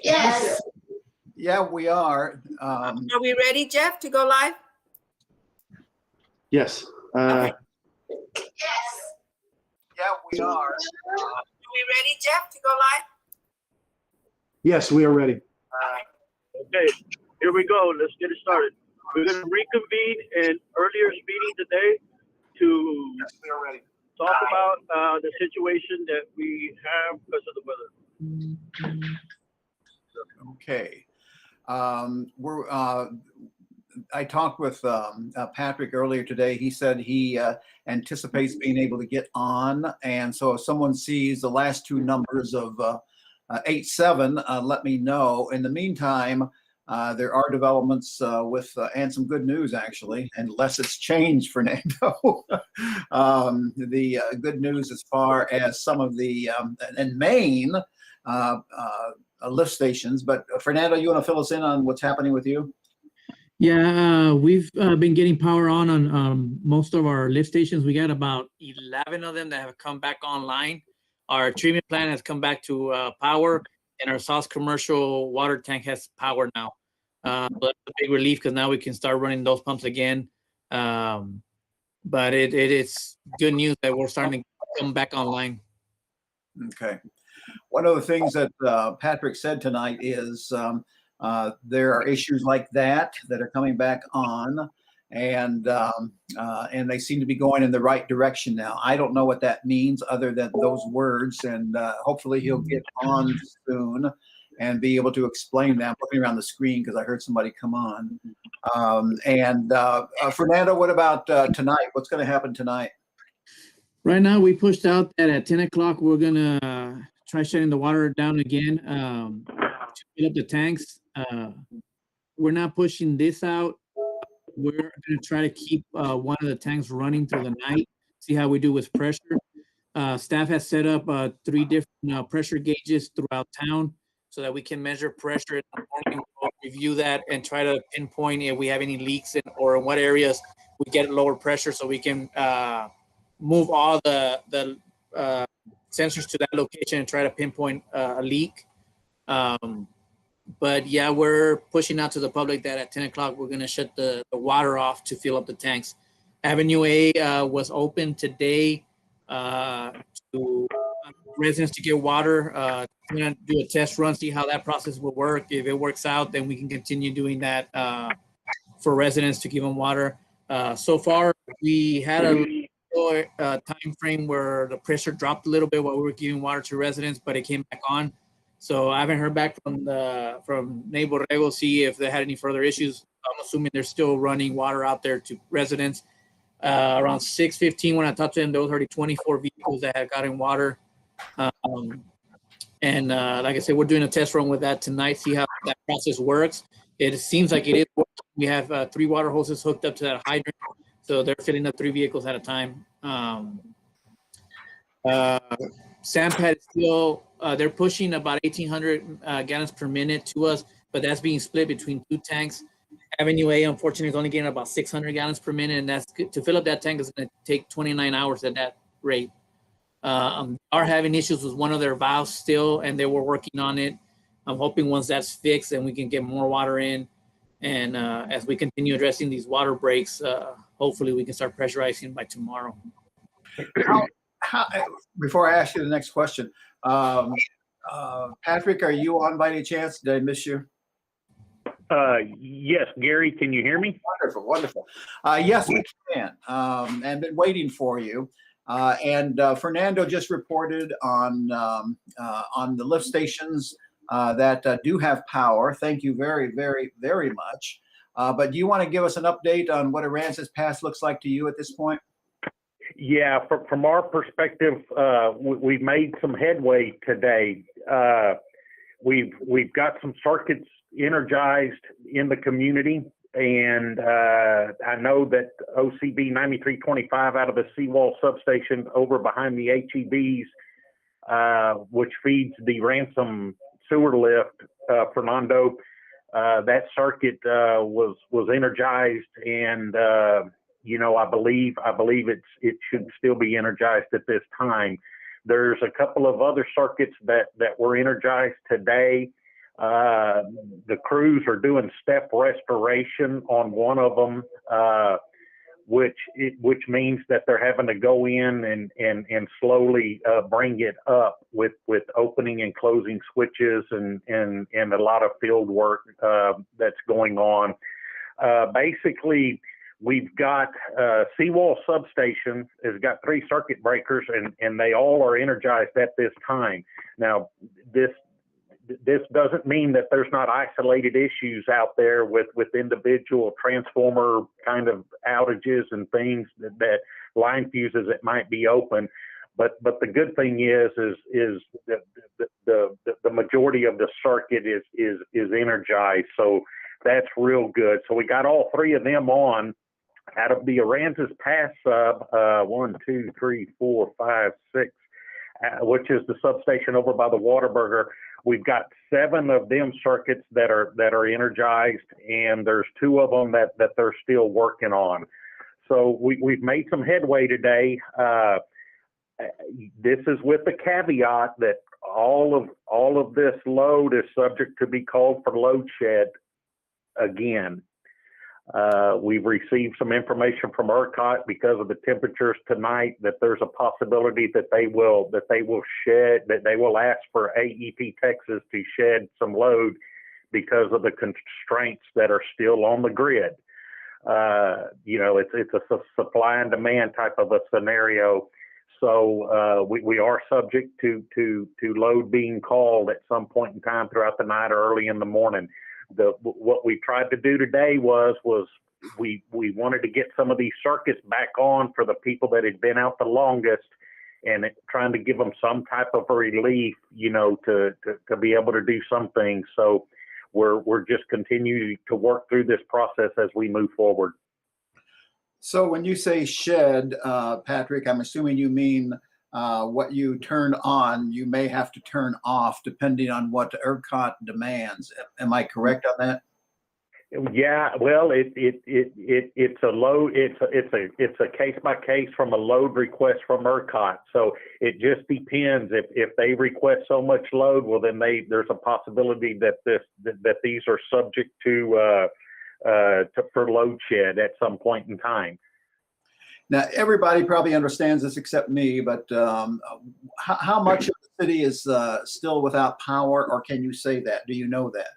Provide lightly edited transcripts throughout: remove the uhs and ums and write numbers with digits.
Yes. Yeah, we are. Are we ready, Jeff, to go live? Yes. Okay. Yes. Yeah, we are. Are we ready, Jeff, to go live? Yes, we are ready. Okay, here we go. Let's get it started. We're going to reconvene in earlier meeting today to We are ready. talk about the situation that we have because of the weather. Okay. I talked with Patrick earlier today. He said he anticipates being able to get on. And so if someone sees the last two numbers of 87, let me know. In the meantime, there are developments and some good news, actually, unless it's changed, Fernando. The good news as far as some of the, in Maine, lift stations. But Fernando, you want to fill us in on what's happening with you? Yeah, we've been getting power on most of our lift stations. We got about 11 of them that have come back online. Our treatment plant has come back to power, and our Sauce commercial water tank has power now. That's a big relief because now we can start running those pumps again. But it's good news that we're starting to come back online. Okay. One of the things that Patrick said tonight is there are issues like that are coming back on, and they seem to be going in the right direction now. I don't know what that means other than those words, and hopefully he'll get on soon and be able to explain that. I'm looking around the screen because I heard somebody come on. Fernando, what about tonight? What's going to happen tonight? Right now, we pushed out that at 10 o'clock, we're going to try shutting the water down again to fill up the tanks. We're not pushing this out. We're going to try to keep one of the tanks running through the night, see how we do with pressure. Staff has set up 3 different pressure gauges throughout town so that we can measure pressure in the morning, we'll review that, and try to pinpoint if we have any leaks or in what areas we get lower pressure so we can move all the sensors to that location and try to pinpoint a leak. But yeah, we're pushing out to the public that at 10 o'clock, we're going to shut the water off to fill up the tanks. Avenue A was open today to residents to get water. We're going to do a test run, see how that process will work. If it works out, then we can continue doing that for residents to give them water. So far, we had a time frame where the pressure dropped a little bit while we were giving water to residents, but it came back on. So I haven't heard back from Neighbor Rego, see if they had any further issues. I'm assuming they're still running water out there to residents. Around 6:15 when I talked to them, there was already 24 vehicles that had gotten water. And like I said, we're doing a test run with that tonight, see how that process works. It seems like it is working. We have 3 water hoses hooked up to that hydrant, so they're filling up 3 vehicles at a time. Sampad still, they're pushing about 1,800 gallons per minute to us, but that's being split between 2 tanks. Avenue A, unfortunately, is only getting about 600 gallons per minute, and that's good. To fill up that tank is going to take 29 hours at that rate. Are having issues with one of their valves still, and they were working on it. I'm hoping once that's fixed, and we can get more water in. And as we continue addressing these water breaks, hopefully we can start pressurizing by tomorrow. Before I ask you the next question, Patrick, are you on by any chance? Did I miss you? Yes, Gary, can you hear me? Wonderful, wonderful. Yes, we can, and been waiting for you. And Fernando just reported on the lift stations that do have power. Thank you very, very, very much. But do you want to give us an update on what Aransas Pass looks like to you at this point? Yeah, from our perspective, we've made some headway today. We've got some circuits energized in the community, and I know that OCB 9325 out of the Seawall substation over behind the HEBs, which feeds the Ransom sewer lift, Fernando, that circuit was energized, and I believe it should still be energized at this time. There's a couple of other circuits that were energized today. The crews are doing step restoration on one of them, which means that they're having to go in and slowly bring it up with opening and closing switches and a lot of field work that's going on. Basically, we've got Seawall Substation has got 3 circuit breakers, and they all are energized at this time. Now, this doesn't mean that there's not isolated issues out there with individual transformer kind of outages and things that line fuses that might be open. But the good thing is the majority of the circuit is energized. So that's real good. So we got all 3 of them on. Out of the Aransas Pass sub, 1, 2, 3, 4, 5, 6, which is the substation over by the Whataburger, we've got 7 of them circuits that are energized, and there's 2 of them that they're still working on. So we've made some headway today. This is with the caveat that all of this load is subject to be called for load shed again. We've received some information from ERCOT because of the temperatures tonight that there's a possibility that they will ask for AEP Texas to shed some load because of the constraints that are still on the grid. It's a supply and demand type of a scenario. So we are subject to load being called at some point in time throughout the night or early in the morning. What we tried to do today was we wanted to get some of these circuits back on for the people that had been out the longest, and trying to give them some type of a relief, to be able to do some things. So we're just continuing to work through this process as we move forward. So when you say shed, Patrick, I'm assuming you mean what you turn on, you may have to turn off depending on what ERCOT demands. Am I correct on that? Yeah, well, it's a load. It's a case by case from a load request from ERCOT. So it just depends. If they request so much load, well, then there's a possibility that these are subject to for load shed at some point in time. Now, everybody probably understands this except me, but how much of the city is still without power, or can you say that? Do you know that?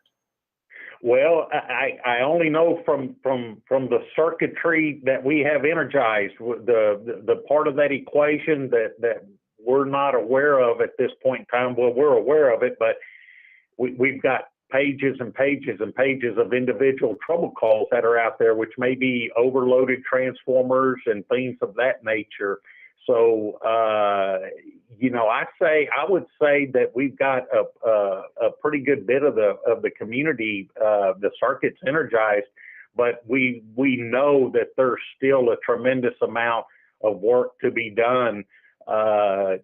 Well, I only know from the circuitry that we have energized, the part of that equation that we're not aware of at this point in time. Well, we're aware of it, but we've got pages and pages and pages of individual trouble calls that are out there, which may be overloaded transformers and things of that nature. So, I would say that we've got a pretty good bit of the community, the circuits energized, but we know that there's still a tremendous amount of work to be done to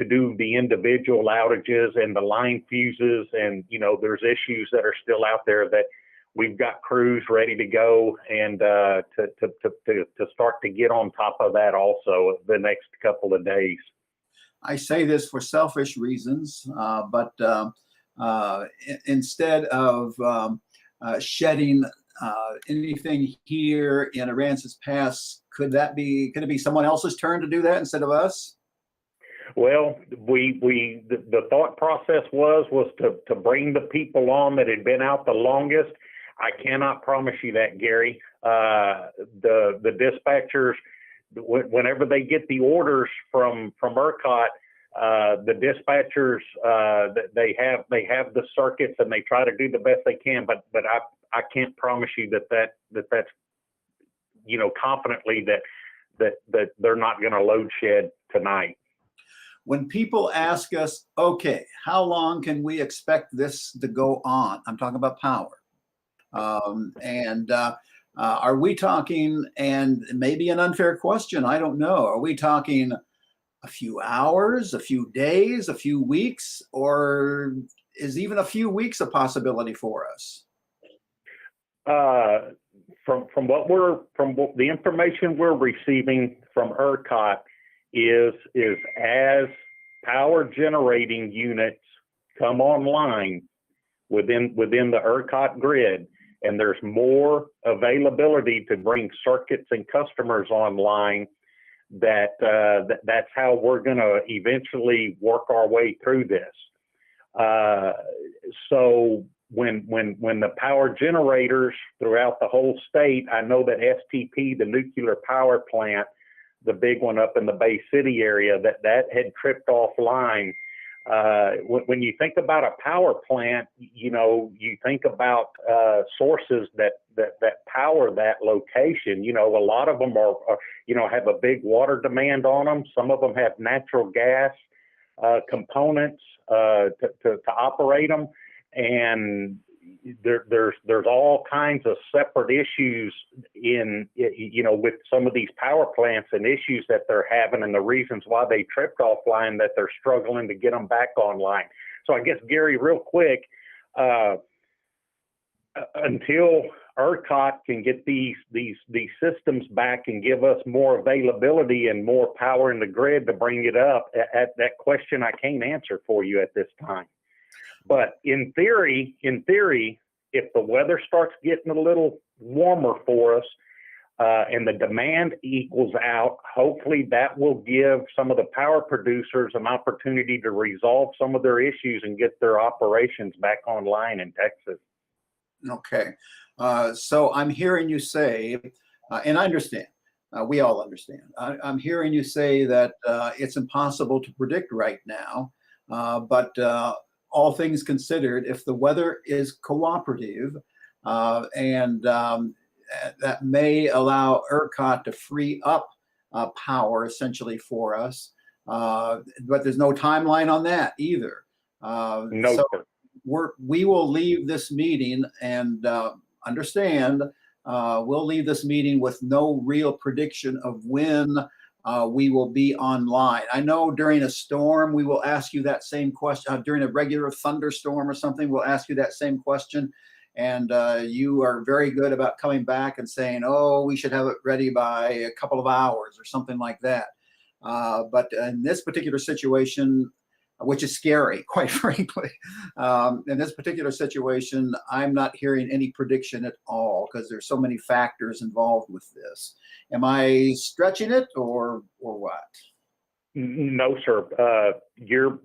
do the individual outages and the line fuses, and there's issues that are still out there that we've got crews ready to go and to start to get on top of that also the next couple of days. I say this for selfish reasons, but instead of shedding anything here in Aransas Pass, could it be someone else's turn to do that instead of us? Well, the thought process was to bring the people on that had been out the longest. I cannot promise you that, Gary. The dispatchers, whenever they get the orders from ERCOT, the dispatchers they have the circuits and they try to do the best they can. But I can't promise you that's confidently that they're not going to load shed tonight. When people ask us, okay, how long can we expect this to go on? I'm talking about power. Are we talking, and maybe an unfair question, I don't know, are we talking a few hours, a few days, a few weeks, or is even a few weeks a possibility for us? From the information we're receiving from ERCOT is as power generating units come online, within the ERCOT grid, and there's more availability to bring circuits and customers online, that's how we're going to eventually work our way through this. So when the power generators throughout the whole state, I know that STP, the nuclear power plant, the big one up in the Bay City area, that had tripped offline. When you think about a power plant, you think about sources that power that location. A lot of them are have a big water demand on them. Some of them have natural gas components to operate them, and there's all kinds of separate issues with some of these power plants and issues that they're having, and the reasons why they tripped offline, that they're struggling to get them back online. So I guess, Gary, real quick, until ERCOT can get these systems back and give us more availability and more power in the grid to bring it up, at that question I can't answer for you at this time. But in theory, if the weather starts getting a little warmer for us and the demand equals out, hopefully that will give some of the power producers an opportunity to resolve some of their issues and get their operations back online in Texas. Okay. So I'm hearing you say, and I understand, we all understand, I'm hearing you say that it's impossible to predict right now, but all things considered, if the weather is cooperative, and that may allow ERCOT to free up power essentially for us, but there's no timeline on that either. No, so sir. we will leave this meeting and understand, we'll leave this meeting with no real prediction of when we will be online. I know during a storm, we will ask you that same question. During a regular thunderstorm or something, we'll ask you that same question. And you are very good about coming back and saying, oh, we should have it ready by a couple of hours or something like that. But in this particular situation, which is scary, quite frankly, in this particular situation, I'm not hearing any prediction at all because there's so many factors involved with this. Am I stretching it or what? No, sir. You're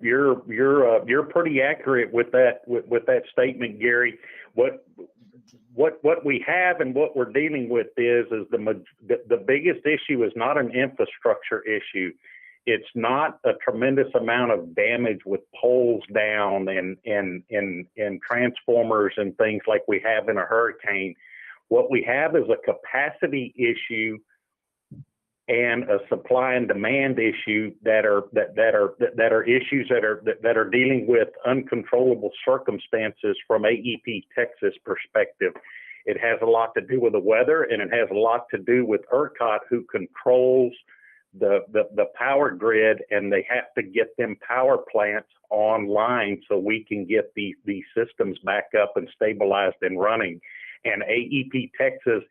pretty accurate with that statement, Gary. What we have and what we're dealing with is the biggest issue is not an infrastructure issue. It's not a tremendous amount of damage with poles down and transformers and things like we have in a hurricane. What we have is a capacity issue and a supply and demand issue that are issues that are dealing with uncontrollable circumstances from AEP Texas perspective. It has a lot to do with the weather, and it has a lot to do with ERCOT, who controls the power grid, and they have to get them power plants online so we can get these systems back up and stabilized and running. And AEP Texas,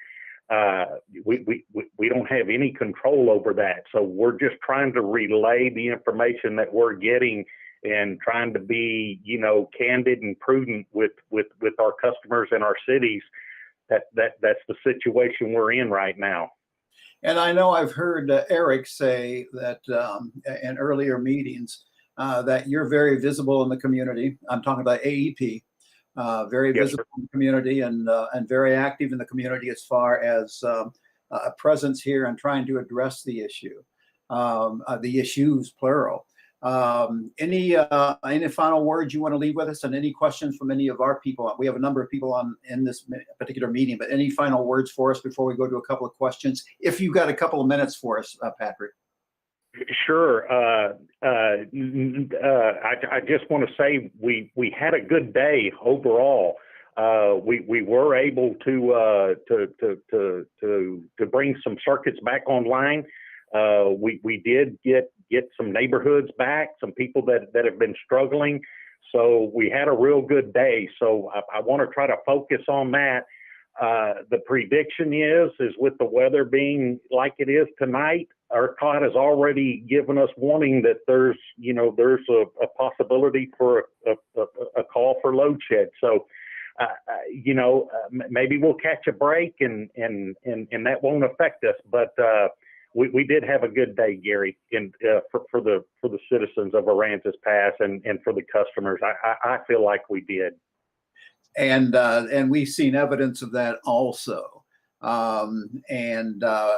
we don't have any control over that. So we're just trying to relay the information that we're getting and trying to be, candid and prudent with our customers and our cities. That's the situation we're in right now. And I know I've heard Eric say that in earlier meetings that you're very visible in the community. I'm talking about AEP, very Yes, visible sir. in the community and very active in the community as far as a presence here and trying to address the issue, the issues, plural. Any final words you want to leave with us, and any questions from any of our people? We have a number of people in this particular meeting, but any final words for us before we go to a couple of questions? If you've got a couple of minutes for us, Patrick. Sure. I just want to say we had a good day overall. We were able to bring some circuits back online. We did get some neighborhoods back, some people that have been struggling. So we had a real good day. So I want to try to focus on that. The prediction is with the weather being like it is tonight, ERCOT has already given us warning that there's a possibility for a call for load shed. So, maybe we'll catch a break and that won't affect us. But we did have a good day, Gary, for the citizens of Aransas Pass and for the customers. I feel like we did. And we've seen evidence of that also. I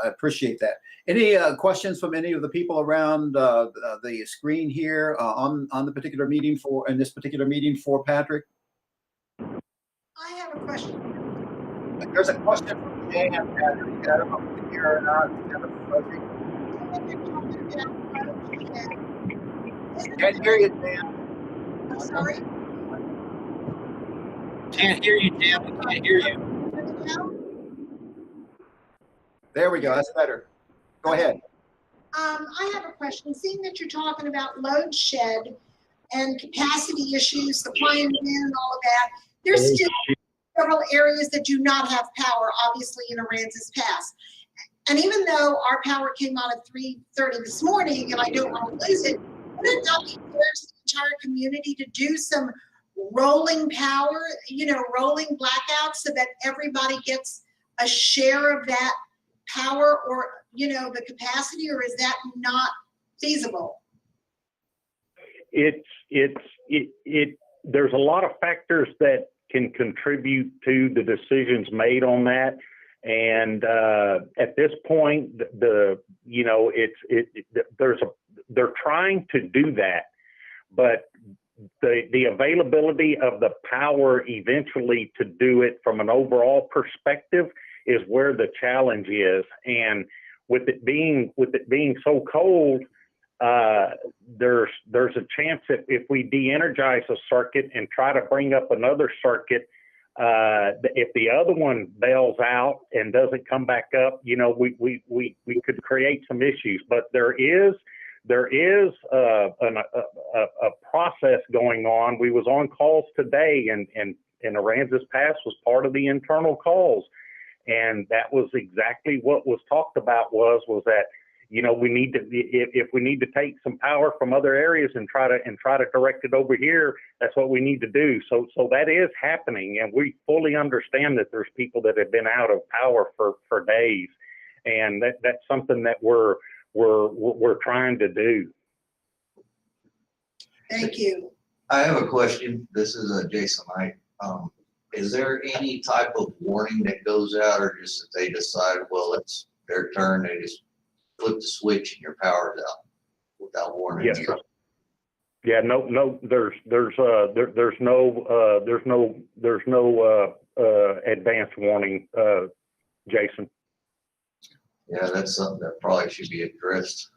appreciate that. Any questions from any of the people around the screen here on the particular meeting in this particular meeting for Patrick? I have a question. There's a question from Dan, Patrick. I don't know if you can hear or not. Can't hear you, Dan. I'm sorry. Can't hear you, Dan. We can't hear you. There we go. That's better. Go ahead. I have a question. Seeing that you're talking about load shed and capacity issues, supply and demand and all of that, there's still several areas that do not have power, obviously in Aransas Pass. And even though our power came on at 3:30 this morning, and I don't want to lose it, would it not be fair to the entire community to do some rolling power, rolling blackouts so that everybody gets a share of that power or, the capacity, or is that not feasible? There's a lot of factors that can contribute to the decisions made on that. And at this point, they're trying to do that, but the availability of the power eventually to do it from an overall perspective is where the challenge is. And with it being so cold, there's a chance that if we de-energize a circuit and try to bring up another circuit, if the other one bails out and doesn't come back up, we could create some issues. But there is a process going on. We was on calls today, and Aransas Pass was part of the internal calls, and that was exactly what was talked about. Was that we need to, if we need to take some power from other areas and try to direct it over here, that's what we need to do. So that is happening, and we fully understand that there's people that have been out of power for days, and that's something that we're trying to do. Thank you. I have a question. This is Jason Knight. Is there any type of warning that goes out, or just that they decide, well, it's their turn, they just flip the switch and your power's out without warning? Yes, sir. Yeah, no. There's no advance warning, Jason. Yeah, that's something that probably should be addressed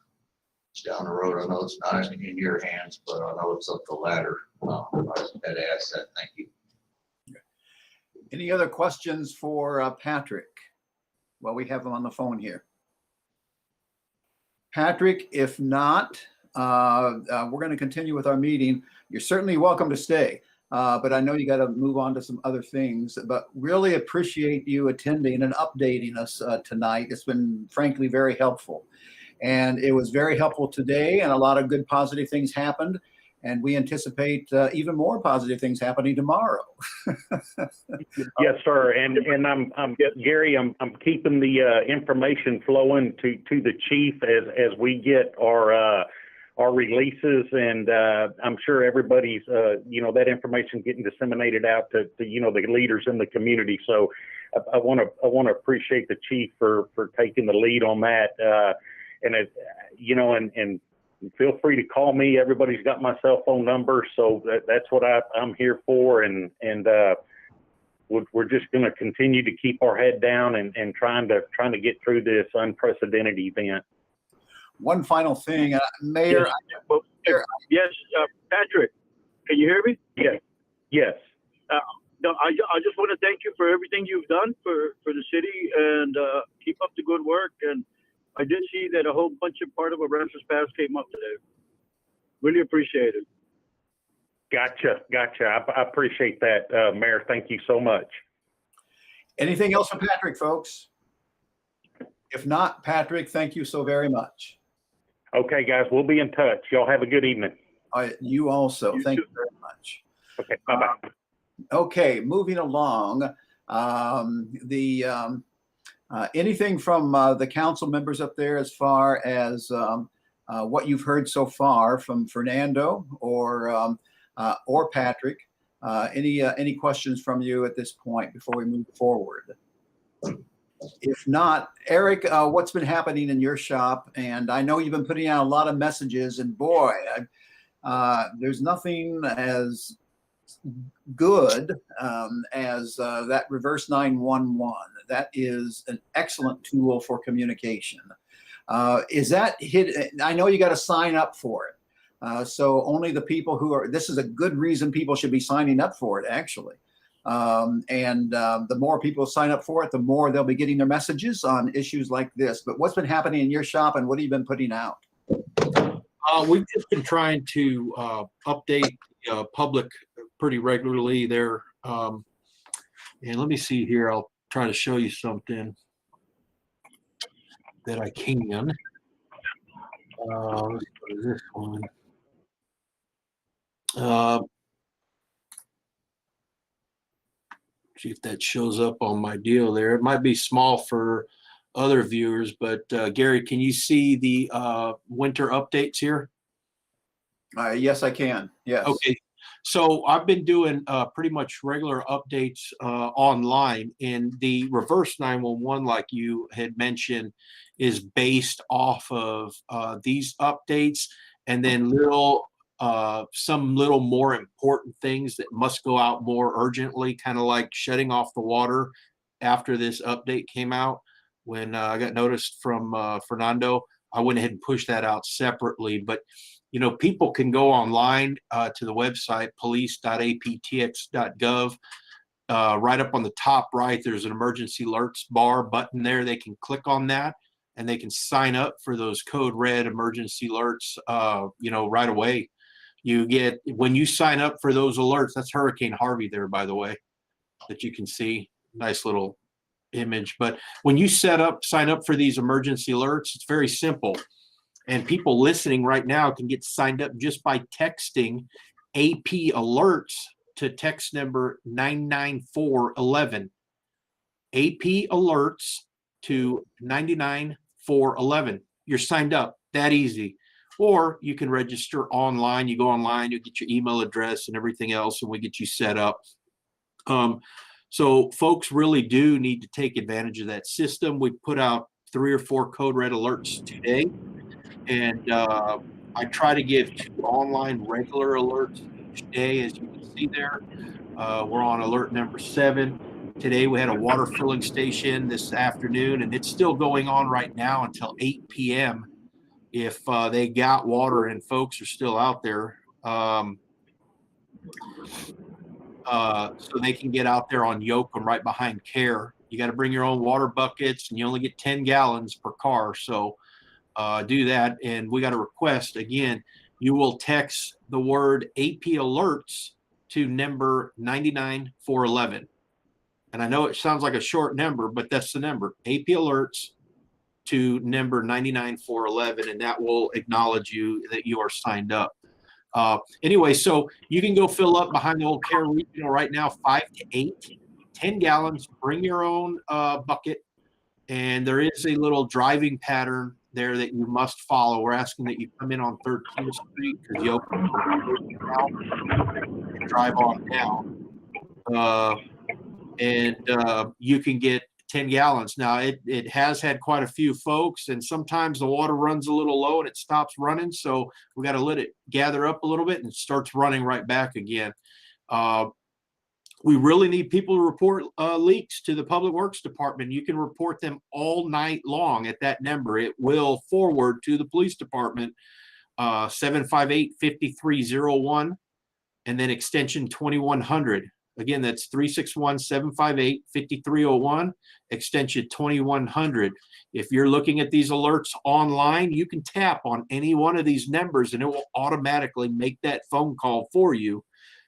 down the road. I know it's not in your hands, but I know it's up the ladder. I had to ask that. Thank you. Any other questions for Patrick? Well, we have him on the phone here. Patrick, if not, we're going to continue with our meeting. You're certainly welcome to stay, but I know you got to move on to some other things. But really appreciate you attending and updating us tonight. It's been, frankly, very helpful. And it was very helpful today, and a lot of good positive things happened. And we anticipate even more positive things happening tomorrow. Yes, sir. And I'm Gary. I'm keeping the information flowing to the chief as we get our releases, and I'm sure everybody's that information getting disseminated out to the leaders in the community. So I want to appreciate the chief for taking the lead on that. And feel free to call me. Everybody's got my cell phone number, so that's what I'm here for. And we're just going to continue to keep our head down and trying to get through this unprecedented event. One final thing, Mayor. Yes, Patrick, can you hear me? Yes. No, I just want to thank you for everything you've done for the city, and keep up the good work. And I did see that a whole bunch of part of Aransas Pass came up today. Really appreciate it. Gotcha. I appreciate that, Mayor. Thank you so much. Anything else for Patrick, folks? If not, Patrick, thank you so very much. Okay, guys, we'll be in touch. Y'all have a good evening. You also. You Thank too. you very much. Okay, bye-bye. Okay, moving along. Anything from the council members up there as far as what you've heard so far from Fernando or Patrick? Any questions from you at this point before we move forward? If not, Eric, what's been happening in your shop? And I know you've been putting out a lot of messages, and boy, there's nothing as good as that reverse 911. That is an excellent tool for communication. Is that hit? I know you got to sign up for it. So only the people who are, this is a good reason people should be signing up for it, actually. The more people sign up for it, the more they'll be getting their messages on issues like this. But what's been happening in your shop, and what have you been putting out? We've just been trying to update the public pretty regularly there. And let me see here. I'll try to show you something that I can. Let's go to this one. See if that shows up on my deal there. It might be small for other viewers, but Gary, can you see the winter updates here? Yes, I can. Yes. Okay. So I've been doing pretty much regular updates online, and the reverse 911, like you had mentioned, is based off of these updates, and then some little more important things that must go out more urgently, kind of like shutting off the water after this update came out. When I got noticed from Fernando, I went ahead and pushed that out separately. But you know, people can go online to the website police.aptx.gov. Right up on the top right, there's an emergency alerts bar button there. They can click on that and they can sign up for those code red emergency alerts, right away. You get, when you sign up for those alerts, that's Hurricane Harvey there, by the way, that you can see. Nice little image. But when you sign up for these emergency alerts, it's very simple. And people listening right now can get signed up just by texting AP alerts to text number 99411. AP alerts to 99411. You're signed up. That easy. Or you can register online. You go online, you get your email address and everything else, and we get you set up. So folks really do need to take advantage of that system. We put out 3 or 4 code red alerts today. And I try to give 2 online regular alerts each day, as you can see there. We're on alert number 7. Today we had a water filling station this afternoon, and it's still going on right now until 8 p.m. if they got water and folks are still out there. So they can get out there on Yoakum right behind Care. You got to bring your own water buckets, and you only get 10 gallons per car. So do that. And we got a request again. You will text the word AP alerts to number 99411. And I know it sounds like a short number, but that's the number, AP alerts to number 99411, and that will acknowledge you that you are signed up. Anyway, so you can go fill up behind the old Care Regional right now, 5 to 8, 10 gallons. Bring your own bucket, and there is a little driving pattern there that you must follow. We're asking that you come in on 13th Street because you open and drive on down, and you can get 10 gallons. Now, it has had quite a few folks, and sometimes the water runs a little low and it stops running. So we got to let it gather up a little bit and it starts running right back again. We really need people to report leaks to the Public Works Department. You can report them all night long at that number. It will forward to the police department, 758-5301, and then extension 2100. Again, that's 361-758-5301, extension 2100. If you're looking at these alerts online, you can tap on any one of these numbers and it will automatically make that phone call for you.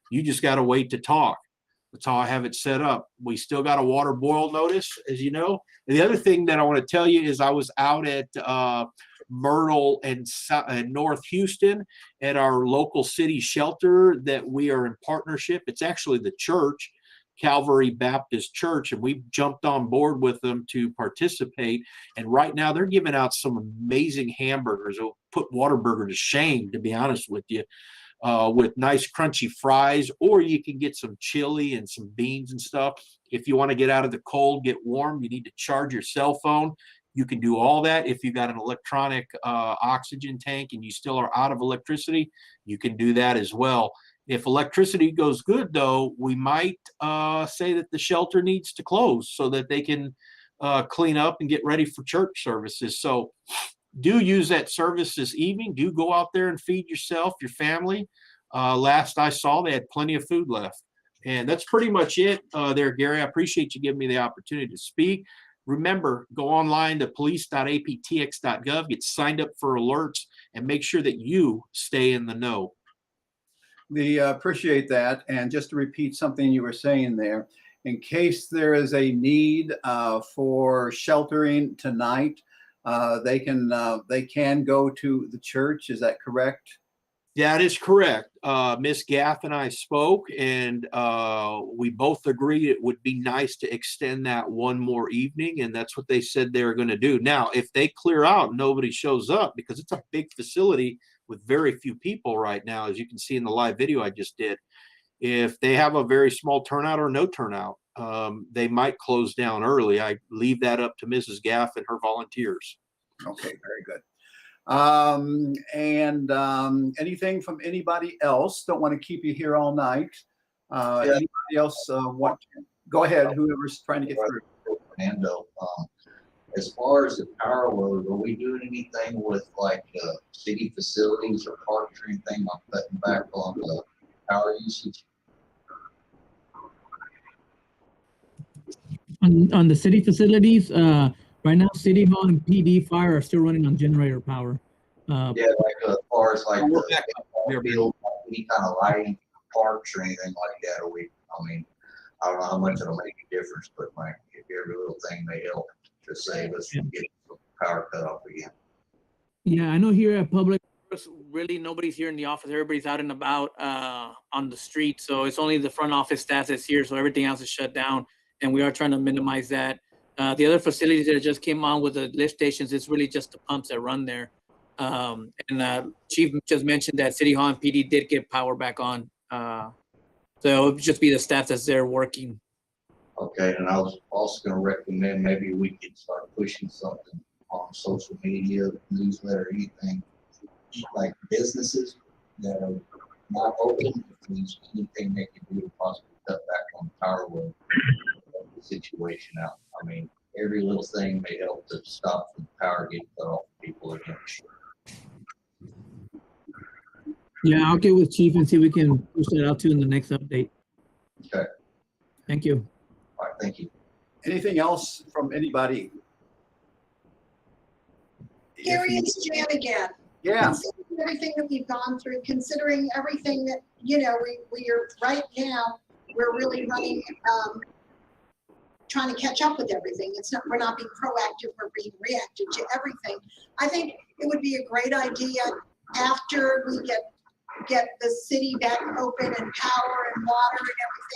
You just got to wait to talk. That's how I have it set up. We still got a water boil notice, as you know. And the other thing that I want to tell you is I was out at Myrtle and North Houston at our local city shelter that we are in partnership. It's actually the church, Calvary Baptist Church, and we jumped on board with them to participate. And right now they're giving out some amazing hamburgers. It'll put Whataburger to shame, to be honest with you. With nice crunchy fries, or you can get some chili and some beans and stuff. If you want to get out of the cold, get warm, you need to charge your cell phone. You can do all that. If you got an electronic oxygen tank and you still are out of electricity, you can do that as well. If electricity goes good, though, we might say that the shelter needs to close so that they can clean up and get ready for church services. So do use that service this evening. Do go out there and feed yourself, your family. Last I saw, they had plenty of food left. And that's pretty much it there, Gary. I appreciate you giving me the opportunity to speak. Remember, go online to police.aptx.gov, get signed up for alerts, and make sure that you stay in the know. We appreciate that. And just to repeat something you were saying there, in case there is a need for sheltering tonight, they can go to the church. Is that correct? That is correct. Miss Gaff and I spoke, and we both agreed it would be nice to extend that one more evening, and that's what they said they were going to do. Now, if they clear out and nobody shows up, because it's a big facility with very few people right now, as you can see in the live video I just did, if they have a very small turnout or no turnout, they might close down early. I leave that up to Mrs. Gaff and her volunteers. Okay, very good. Anything from anybody else? Don't want to keep you here all night. Anybody else want to? Go ahead, whoever's trying to get through. Fernando, as far as the power load, are we doing anything with like city facilities or parks or anything on cutting back on the power usage? On the city facilities, right now, City Hall and PD Fire are still running on generator power. Yeah, like as far as like the field, any kind of lighting, parks or anything like that. Are we? I mean, I don't know how much it'll make a difference, but like every little thing may help to save us from getting the power cut off again. Yeah, I know here at Public Works, really nobody's here in the office. Everybody's out and about on the street. So it's only the front office staff that's here. So everything else is shut down. And we are trying to minimize that. The other facilities that just came on with the lift stations, it's really just the pumps that run there. Chief just mentioned that City Hall and PD did get power back on. So it would just be the staff that's there working. Okay, and I was also going to recommend maybe we could start pushing something on social media, newsletter, anything, like businesses that are not open, if there's anything they can do to possibly cut back on the power load, the situation out. I mean, every little thing may help to stop the power getting cut off for people again. Yeah, I'll get with Chief and see if we can push that out too in the next update. Okay. Thank you. All right, thank you. Anything else from anybody? Gary, it's Jan again. Yeah. Considering everything that we've gone through, considering everything that, we are right now, we're really running, trying to catch up with everything. We're not being proactive, we're being reactive to everything. I think it would be a great idea after we get the city back open and power and water and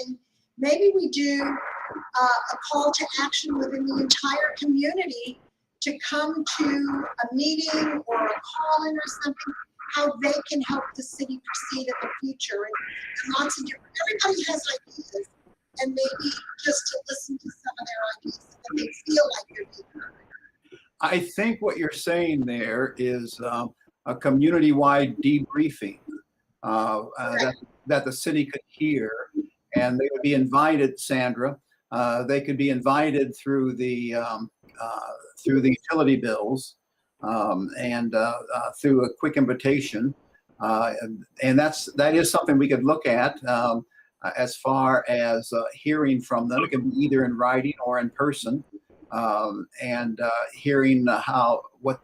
everything. Maybe we do a call to action within the entire community to come to a meeting or a call-in or something, how they can help the city proceed in the future. And lots of different, everybody has ideas, and maybe just to listen to some of their ideas so that they feel like they're being heard. I think what you're saying there is a community-wide debriefing that the city could hear, and they would be invited, Sandra. They could be invited through the utility bills and through a quick invitation, and that is something we could look at as far as hearing from them. It can be either in writing or in person, and hearing what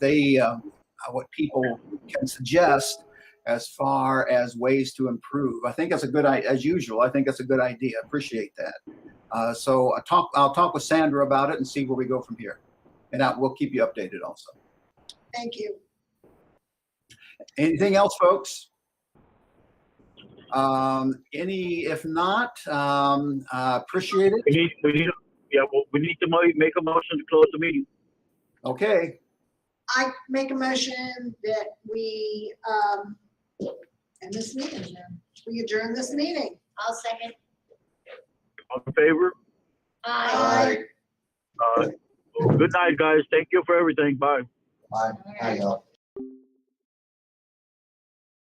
people can suggest as far as ways to improve. I think that's a good, as usual, I think that's a good idea. Appreciate that. So I'll talk with Sandra about it and see where we go from here. And we'll keep you updated also. Thank you. Anything else, folks? If not, appreciate it. We need to make a motion to close the meeting. Okay, I make a motion that we end this meeting. We adjourn this meeting. I'll second. All in favor? Aye. Well, good night, guys. Thank you for everything. Bye. Bye. Bye, y'all.